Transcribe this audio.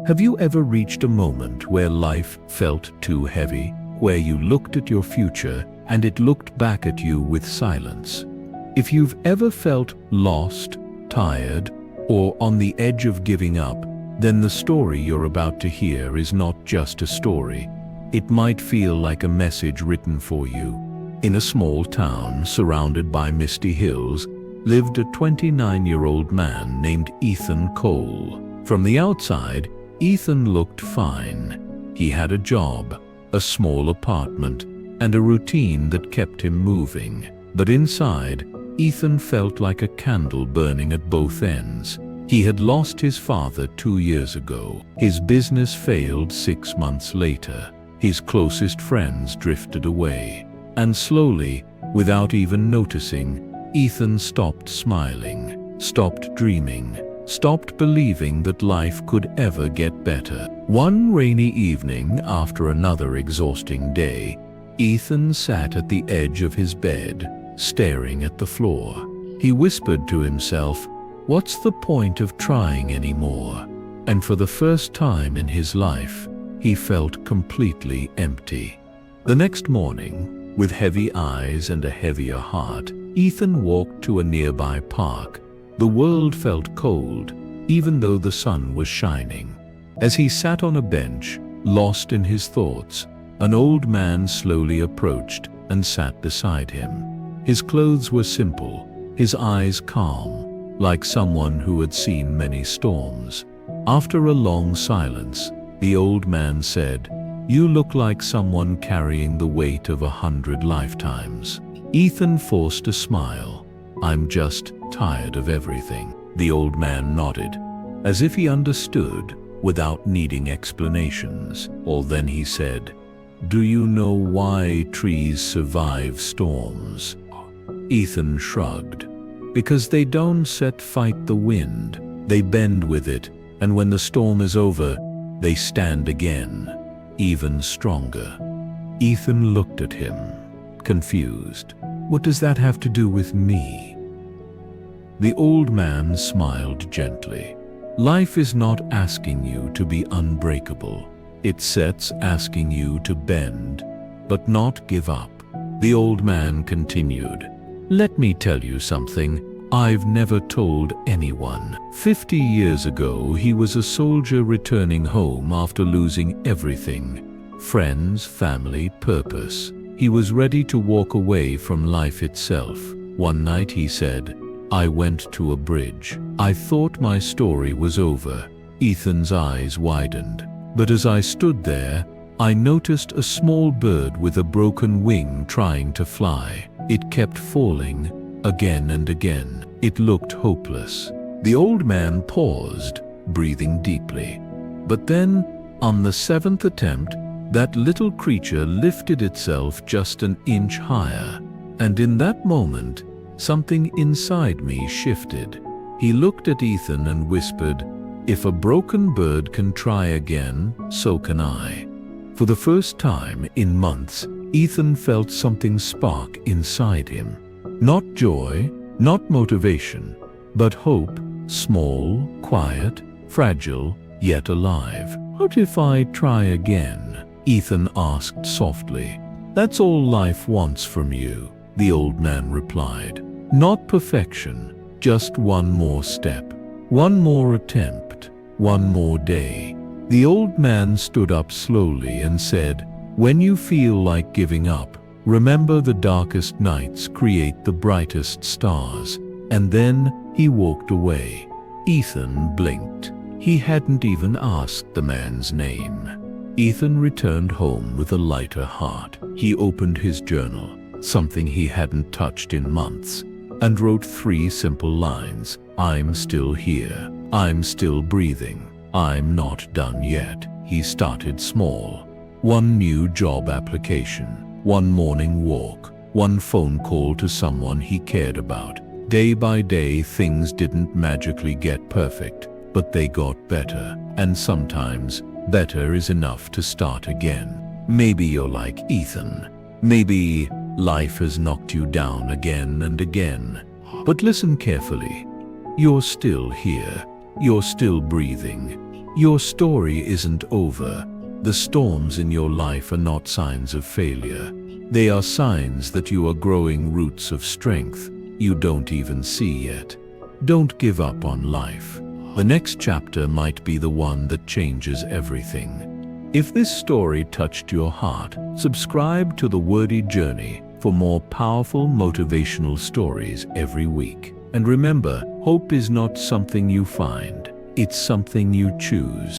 Have you ever reached a moment where life felt too heavy, where you looked at your future and it looked back at you with silence? If you've ever felt lost, tired, or on the edge of giving up, then the story you're about to hear is not just a story. It might feel like a message written for you. In a small town surrounded by misty hills lived a 29-year-old man named Ethan Cole. From the outside, Ethan looked fine. He had a job, a small apartment, and a routine that kept him moving. But inside, Ethan felt like a candle burning at both ends. He had lost his father 2 years ago. His business failed 6 months later. His closest friends drifted away. And slowly, without even noticing, Ethan stopped smiling, stopped dreaming, stopped believing that life could ever get better. One rainy evening, after another exhausting day, Ethan sat at the edge of his bed, staring at the floor. He whispered to himself, "What's the point of trying anymore?" And for the first time in his life, he felt completely empty. The next morning, with heavy eyes and a heavier heart, Ethan walked to a nearby park. The world felt cold, even though the sun was shining. As he sat on a bench, lost in his thoughts, an old man slowly approached and sat beside him. His clothes were simple, his eyes calm, like someone who had seen many storms. After a long silence, the old man said, "You look like someone carrying the weight of 100 lifetimes." Ethan forced a smile. "I'm just tired of everything." The old man nodded, as if he understood without needing explanations. Or then he said, "Do you know why trees survive storms?" Ethan shrugged. "Because they don't fight the wind. They bend with it, and when the storm is over, they stand again, even stronger." Ethan looked at him, confused. "What does that have to do with me?" The old man smiled gently. "Life is not asking you to be unbreakable. It's asking you to bend, but not give up." The old man continued, "Let me tell you something I've never told anyone. 50 years ago, he was a soldier returning home after losing everything: friends, family, purpose. He was ready to walk away from life itself. One night he said, 'I went to a bridge. I thought my story was over.'" Ethan's eyes widened. "But as I stood there, I noticed a small bird with a broken wing trying to fly. It kept falling, again and again. It looked hopeless." The old man paused, breathing deeply. But then, on the 7th attempt, that little creature lifted itself just an inch higher. And in that moment, something inside me shifted. He looked at Ethan and whispered, "If a broken bird can try again, so can I." For the first time in months, Ethan felt something spark inside him. Not joy, not motivation, but hope, small, quiet, fragile, yet alive. "What if I try again?" Ethan asked softly. "That's all life wants from you," the old man replied. "Not perfection, just one more step, one more attempt, one more day." The old man stood up slowly and said, "When you feel like giving up, remember the darkest nights create the brightest stars." And then he walked away. Ethan blinked. He hadn't even asked the man's name. Ethan returned home with a lighter heart. He opened his journal, something he hadn't touched in months, and wrote 3 simple lines. "I'm still here. I'm still breathing. I'm not done yet." He started small. One new job application, one morning walk, one phone call to someone he cared about. Day by day, things didn't magically get perfect, but they got better. And sometimes, better is enough to start again. Maybe you're like Ethan. Maybe life has knocked you down again and again. But listen carefully. You're still here. You're still breathing. Your story isn't over. The storms in your life are not signs of failure. They are signs that you are growing roots of strength you don't even see yet. Don't give up on life. The next chapter might be the one that changes everything. If this story touched your heart, subscribe to the Wordy Journey for more powerful motivational stories every week. And remember, hope is not something you find, it's something you choose.